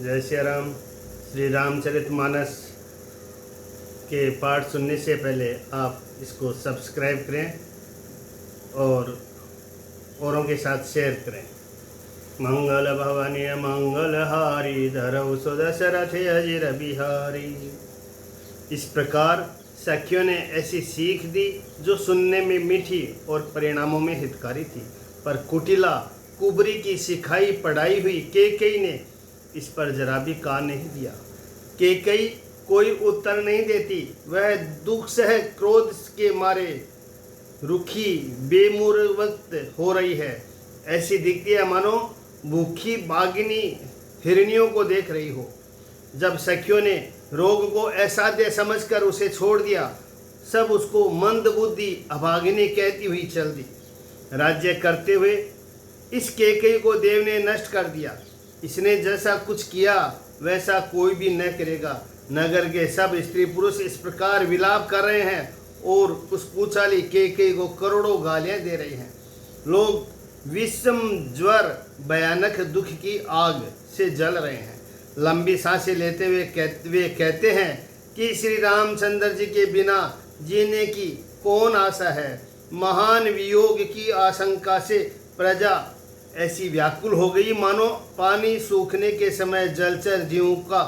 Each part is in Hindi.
जय श्री राम। श्री रामचरितमानस के पाठ सुनने से पहले आप इसको सब्सक्राइब करें और औरों के साथ शेयर करें। मंगल भवनी मंगलहारी धरऊ सुदशरथे अजिर बिहारी। इस प्रकार सखियों ने ऐसी सीख दी जो सुनने में मीठी और परिणामों में हितकारी थी, पर कुटिला कुबरी की सिखाई पढ़ाई हुई केकई ने इस पर जरा भी कान नहीं दिया। केकई कोई उत्तर नहीं देती, वह दुख सह क्रोध के मारे रुखी बेमुरवत हो रही है। ऐसी दिखती है मानो भूखी बागिनी हिरनियों को देख रही हो। जब सखियों ने रोग को असाध्य समझकर उसे छोड़ दिया, सब उसको मंद बुद्धि अभागिनी कहती हुई चल दी। राज्य करते हुए इस केकई को देव ने नष्ट कर दिया। इसने जैसा कुछ किया वैसा कोई भी न करेगा। नगर के सब स्त्री पुरुष इस प्रकार विलाप कर रहे हैं और उस पूछाली केकई को करोड़ों गालियां दे रहे हैं। लोग विषम ज्वर भयानक दुख की आग से जल रहे हैं। लंबी सांसें लेते हुए कहते हैं कि श्री रामचंद्र जी के बिना जीने की कौन आशा है। महान वियोग की आशंका से प्रजा ऐसी व्याकुल हो गई मानो पानी सूखने के समय जलचर जीवों का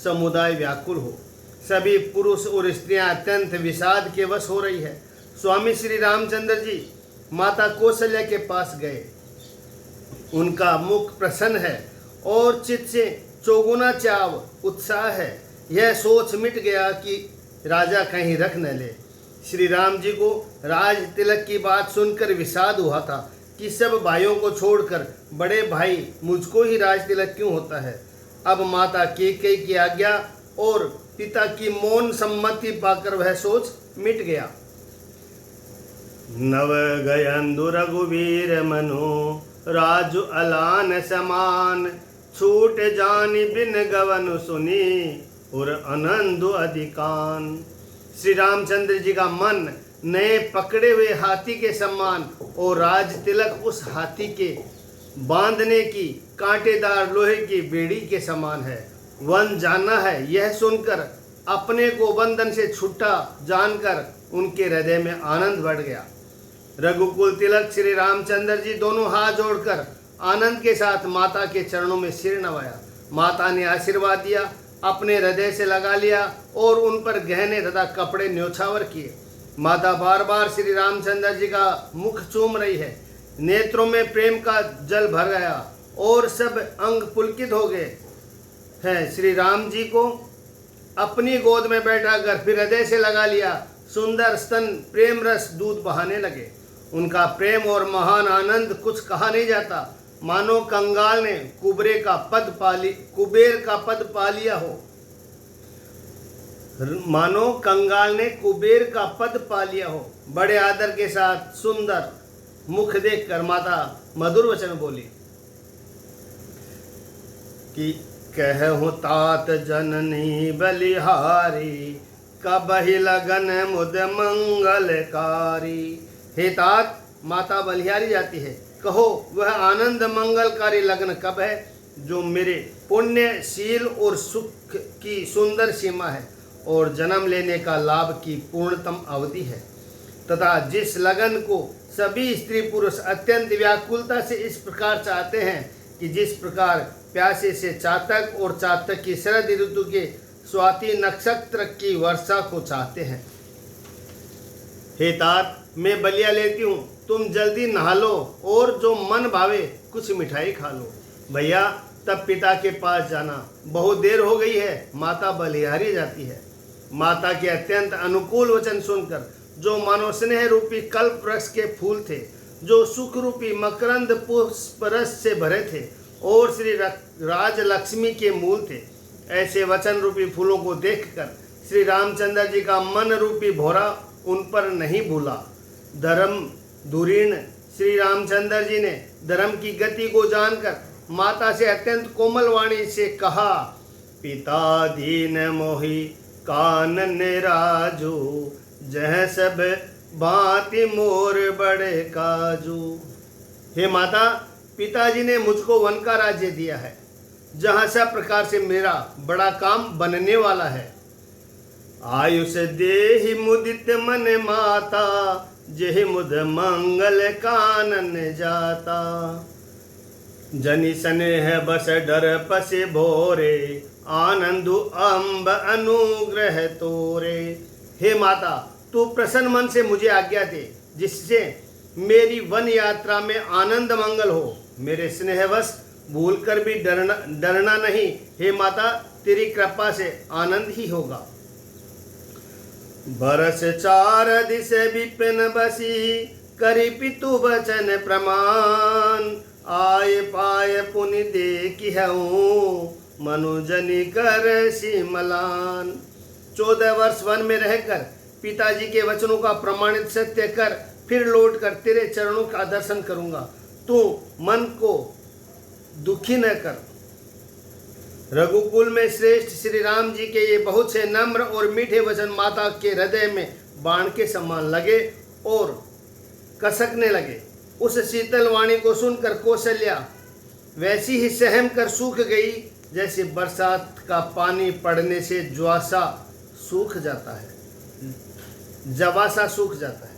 समुदाय व्याकुल हो। सभी पुरुष और स्त्रियां अत्यंत विषाद के वश हो रही है। स्वामी श्री रामचंद्र जी माता कौशल्या के पास गए। उनका मुख प्रसन्न है और चित्त से चौगुना चाव उत्साह है। यह सोच मिट गया कि राजा कहीं रख न ले। श्री राम जी को राज तिलक की बात सुनकर विषाद हुआ था कि सब भाइयों को छोड़कर बड़े भाई मुझको ही राज तिलक क्यों होता है। अब माता केकई की आज्ञा और पिता की मौन सम्मति पाकर वह सोच मिट गया। नव गयंदु रघुवीर मनु राजु अलान समान छूट जानी बिन गवन सुनी और आनंदु अधिकान। श्री रामचंद्र जी का मन नए पकड़े हुए हाथी के समान और राज तिलक उस हाथी के बांधने की कांटेदार लोहे की बेड़ी के समान है। वन जाना है, यह सुनकर अपने को बंधन से छुट्टा जानकर उनके हृदय में आनंद बढ़ गया। रघुकुल तिलक श्री रामचंद्र जी दोनों हाथ जोड़कर आनंद के साथ माता के चरणों में सिर नवाया। माता ने आशीर्वाद दिया, अपने हृदय से लगा लिया और उन पर गहने तथा कपड़े न्योछावर किए। माता बार बार श्री रामचंद्र जी का मुख चूम रही है। नेत्रों में प्रेम का जल भर गया और सब अंग पुलकित हो गए हैं। श्री राम जी को अपनी गोद में बैठाकर फिर हृदय से लगा लिया। सुंदर स्तन प्रेम रस दूध बहाने लगे। उनका प्रेम और महान आनंद कुछ कहा नहीं जाता। मानो कंगाल ने कुबेर का पद पा लिया हो। मानो कंगाल ने कुबेर का पद पा लिया हो। बड़े आदर के साथ सुंदर मुख देखकर माता मधुर वचन बोली कि कहूँ तात जननी बलिहारी कबहि लगन मुद मंगलकारी। हे तात, माता बलिहारी जाती है, कहो वह आनंद मंगलकारी लगन कब है जो मेरे पुण्यशील और सुख की सुंदर सीमा है और जन्म लेने का लाभ की पूर्णतम अवधि है, तथा जिस लगन को सभी स्त्री पुरुष अत्यंत व्याकुलता से इस प्रकार चाहते हैं कि जिस प्रकार प्यासे से चातक और चातक की शरद ऋतु के स्वाति नक्षत्र की वर्षा को चाहते हैं। हे तात, मैं बलिया लेती हूँ, तुम जल्दी नहा लो और जो मन भावे कुछ मिठाई खा लो। भैया, तब पिता के पास जाना, बहुत देर हो गई है। माता बलिहारी जाती है। माता के अत्यंत अनुकूल वचन सुनकर जो मानो स्नेह रूपी कल्प वृक्ष के फूल थे, जो सुख रूपी मकरंद पुष्प रस से भरे थे और श्री राजलक्ष्मी के मूल थे, ऐसे वचन रूपी फूलों को देखकर श्री रामचंद्र जी का मन रूपी भौरा उन पर नहीं भूला। धर्म धुरीण श्री रामचंद्र जी ने धर्म की गति को जानकर माता से अत्यंत कोमल वाणी से कहा, पिता दीन मोहि कानन राजू जह सब भांति मोर बड़े काजू। हे माता, पिताजी ने मुझको वन का राज्य दिया है। जहाँ सब प्रकार से मेरा बड़ा काम बनने वाला है। आयुष देहि मुदित मन माता, जेहि मुद मंगल कानन जाता। जनि स्नेह बस डर पसे भोरे, आनंदु अम्ब अनुग्रह तोरे। हे माता, तू प्रसन्न मन से मुझे आज्ञा दे, जिससे मेरी वन यात्रा में आनंद मंगल हो। मेरे स्नेहवश भूल कर भी डरना नहीं। हे माता, तेरी कृपा से आनंद ही होगा। बरस चार दिस विपिन बसी, करी पितु वचन प्रमाण। आय पाय पुनि देखिहूँ, मनुजनि कर सिमलान। 14 वर्ष वन में रहकर पिताजी के वचनों का प्रमाणित सत्य कर, फिर लौटकर तेरे चरणों का दर्शन करूंगा। तू मन को दुखी न कर। रघुकुल में श्रेष्ठ श्री राम जी के ये बहुत से नम्र और मीठे वचन माता के हृदय में बाण के समान लगे और कसकने लगे। उस शीतल वाणी को सुनकर कौशल्या वैसी ही सहम कर सूख गई, जैसे बरसात का पानी पड़ने से ज्वासा सूख जाता है, जवासा सूख जाता है।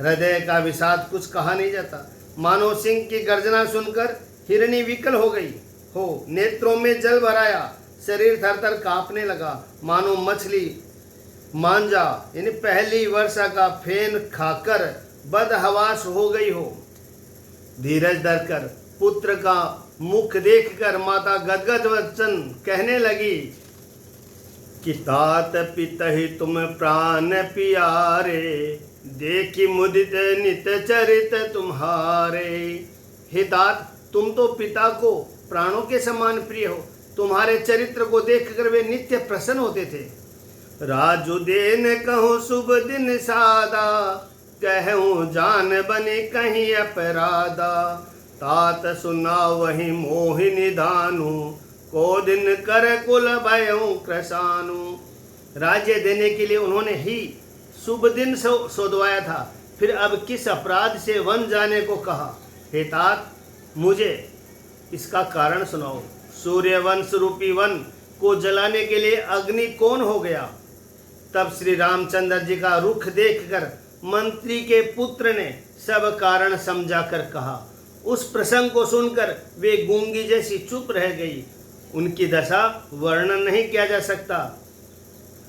हृदय का विषाद कुछ कहा नहीं जाता। मानो सिंह की गर्जना सुनकर हिरणी विकल हो गई हो, नेत्रों में जल भराया, शरीर थर थर कांपने लगा, मानो मछली मांजा यानी पहली वर्षा का फेन खाकर बदहवास हो गई हो। धीरज धरकर पुत्र का मुख देखकर माता गदगद वचन कहने लगी कि तात पितहि तुम प्राण पियारे, देखी मुदित नित चरित तुम्हारे। हे तात, तुम तो पिता को प्राणों के समान प्रिय हो। तुम्हारे चरित्र को देखकर वे नित्य प्रसन्न होते थे। राजू देन कहूँ शुभ दिन सादा, कहूँ जान बने कहीं अपराधा। तात सुना वही मोहिनी दानु, को दिन कर कुल भयऊ कृसानु। राज्य देने के लिए उन्होंने ही शुभ दिन सोधवाया था, फिर अब किस अपराध से वन जाने को कहा। हे तात, मुझे इसका कारण सुनाओ। सूर्यवंश रूपी वन को जलाने के लिए अग्नि कौन हो गया? तब श्री रामचंद्र जी का रुख देखकर मंत्री के पुत्र ने सब कारण समझाकर कहा। उस प्रसंग को सुनकर वे गूंगी जैसी चुप रह गई। उनकी दशा वर्णन नहीं किया जा सकता।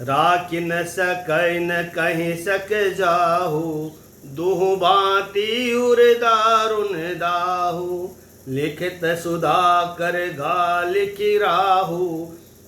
राखी न सकै न कहीं सक जाहू, दुहु भांति उर दारुण दाहू। लिखित सुधा कर गा लिखी राहू,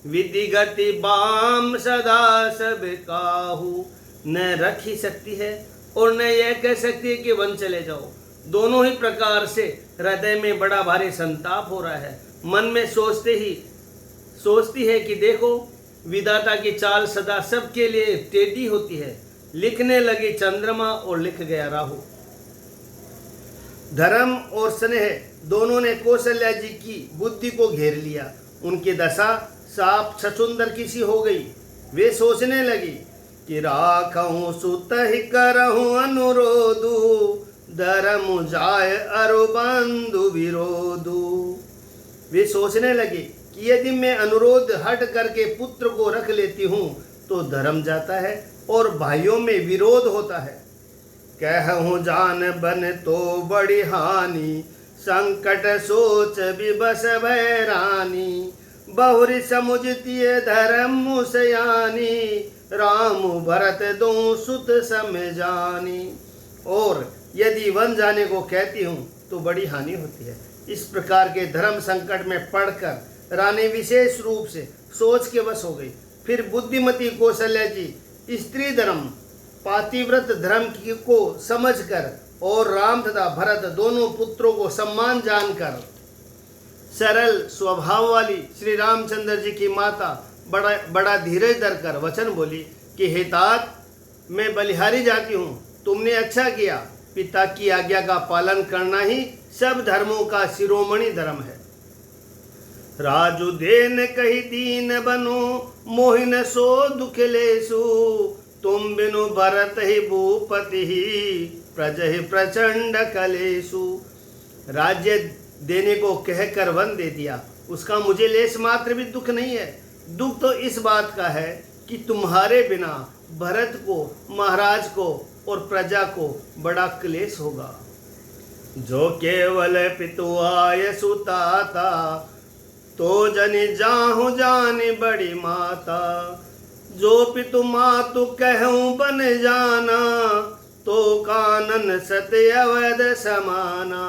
विधि गति बाम सदा सब काहू। न रख ही सकती है और न यह कह सकती है कि वन चले जाओ। दोनों ही प्रकार से हृदय में बड़ा भारी संताप हो रहा है। मन में सोचती है कि देखो, विधाता की चाल सदा सबके लिए टेढ़ी होती है। लिखने लगी चंद्रमा और लिख गया राहु। धर्म और स्नेह दोनों ने कौशल्या जी की बुद्धि को घेर लिया। उनकी दशा साप छछुंदर की सी हो गई। वे सोचने लगी कि राखूं सुत ही करहूं अनुरोधु, धर्म जाय अरु बंधु विरोधु। वे सोचने लगे कि यदि मैं अनुरोध हट करके पुत्र को रख लेती हूँ तो धर्म जाता है और भाइयों में विरोध होता है। कहूँ जान बन तो बड़ी हानि, संकट सोच विबस भैरानी। बहुरी समुझती धर्म मुसयानी, राम भरत दो सुत समझानी। और यदि वन जाने को कहती हूँ तो बड़ी हानि होती है। इस प्रकार के धर्म संकट में पड़कर रानी विशेष रूप से सोच के वश हो गई। फिर बुद्धिमती कौशल्या जी स्त्री धर्म पातिव्रत धर्म को समझकर और राम तथा भरत दोनों पुत्रों को सम्मान जानकर सरल स्वभाव वाली श्री रामचंद्र जी की माता बड़ा धीरज धरकर वचन बोली कि हे तात, मैं बलिहारी जाती हूँ, तुमने अच्छा किया। पिता की आज्ञा का पालन करना ही सब धर्मों का शिरोमणि धर्म है। राजू देन कही दीन बनो, मोहिन सो दुख लेसु। तुम बिनु भरत ही भूपति ही, प्रज ही प्रचंड कलेसु। राज्य देने को कहकर वन दे दिया उसका मुझे लेस मात्र भी दुख नहीं है। दुख तो इस बात का है कि तुम्हारे बिना भरत को, महाराज को और प्रजा को बड़ा क्लेश होगा। जो केवल पितु आय सुताता, तो जनि जाहु जानि बड़ी माता। जो पितु मातु कहूँ बन जाना, तो कानन सत्य अवध समाना।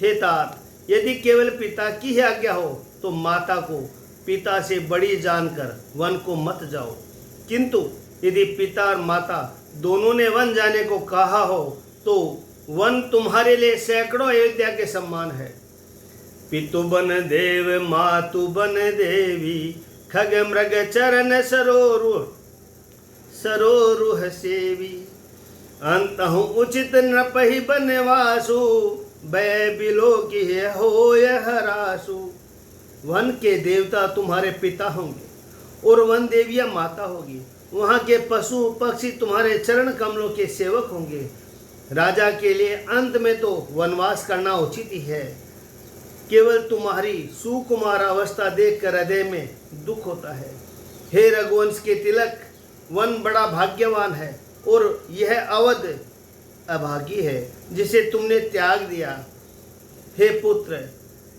हे तात, यदि केवल पिता की ही आज्ञा हो तो माता को पिता से बड़ी जानकर वन को मत जाओ, किंतु यदि पिता और माता दोनों ने वन जाने को कहा हो तो वन तुम्हारे लिए सैकड़ों अयोध्या के समान है। पितु बन देव मातु बन देवी, खग मृग चरण सरोरुह सेवी। अंतहु उचित नृपहि बनवासु, भय बिलो की होय हरासु। वन के देवता तुम्हारे पिता होंगे और वन देवियां माता होगी। वहाँ के पशु पक्षी तुम्हारे चरण कमलों के सेवक होंगे। राजा के लिए अंत में तो वनवास करना उचित ही है। केवल तुम्हारी सुकुमार अवस्था देखकर हृदय में दुख होता है। हे रघुवंश के तिलक, वन बड़ा भाग्यवान है और यह अवध अभागी है जिसे तुमने त्याग दिया। हे पुत्र,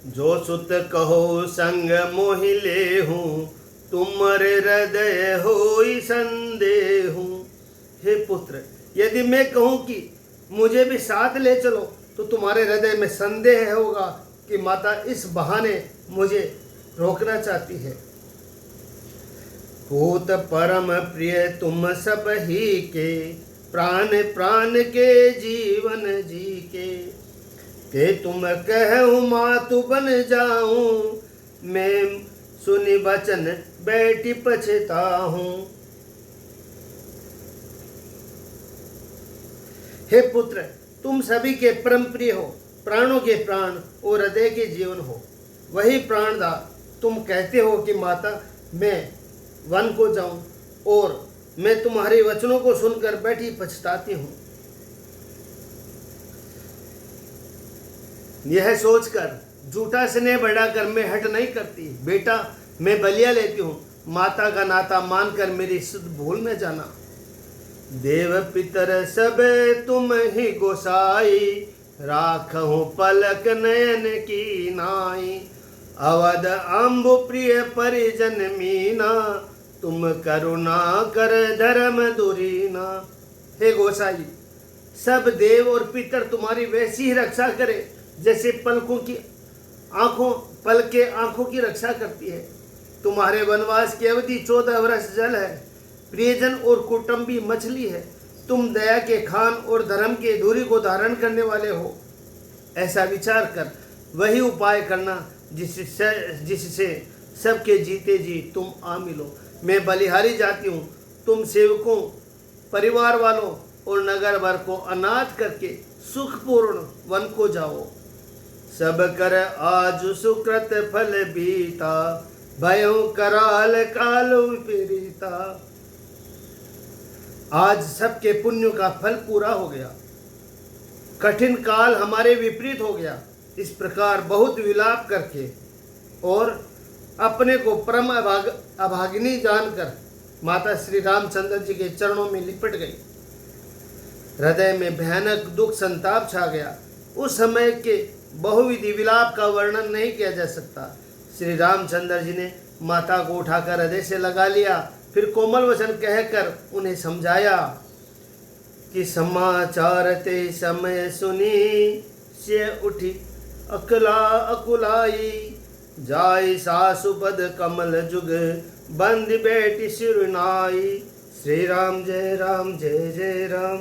जो सुत कहो संग मोहि लेहूं, तुम्हारे हृदय होई संदेहूं। हे पुत्र, यदि मैं कहूं कि मुझे भी साथ ले चलो तो तुम्हारे हृदय में संदेह होगा कि माता इस बहाने मुझे रोकना चाहती है। पूत परम प्रिय तुम सब ही के, प्राण प्राण के जीवन जी के। ते तुम कहूँ मातु बन जाऊं, मैं सुनि बचन बैठी पछताहूं। हे पुत्र, तुम सभी के परम प्रिय हो, प्राणों के प्राण और हृदय के जीवन हो। वही प्राणदा तुम कहते हो कि माता मैं वन को जाऊं और मैं तुम्हारे वचनों को सुनकर बैठी पछताती हूं। यह सोचकर झूठा स्नेह बढ़ाकर मैं हट नहीं करती। बेटा, मैं बलिया लेती हूँ, माता का नाता मानकर मेरी शुद्ध भूल में जाना। देव पितर सब तुम ही गोसाई, राखहु पलक नयन की नाई। अवध अम्बु प्रिय परिजन मीना, तुम करुणा कर धर्म दुरीना। हे गोसाई, सब देव और पितर तुम्हारी वैसी ही रक्षा करे जैसे पल के आंखों की रक्षा करती है। तुम्हारे वनवास की अवधि 14 वर्ष जल है, प्रियजन और कुटुंबी मछली है। तुम दया के खान और धर्म के धूरी को धारण करने वाले हो। ऐसा विचार कर वही उपाय करना जिससे सबके जीते जी तुम आ मिलो। मैं बलिहारी जाती हूँ, तुम सेवकों, परिवार वालों और नगर भर को अनाथ करके सुखपूर्ण वन को जाओ। सब कर आज सुकृत फल बीता, भयों कराल काल विपरीता। आज सबके पुण्यों का फल पूरा हो गया, कठिन काल हमारे विपरीत हो गया। इस प्रकार बहुत विलाप करके और अपने को परम अभागिनी जानकर माता श्री रामचंद्र जी के चरणों में लिपट गई। हृदय में भयानक दुख संताप छा गया। उस समय के बहुविधि विलाप का वर्णन नहीं किया जा सकता। श्री रामचंद्र जी ने माता को उठाकर हृदय से लगा लिया, फिर कोमल वचन कहकर उन्हें समझाया कि समाचार ते समय सुनी, से उठी अकुलाई। जाय सासुपद कमल जुग, बंद बेटी सिरनाई। श्री राम जय जय राम।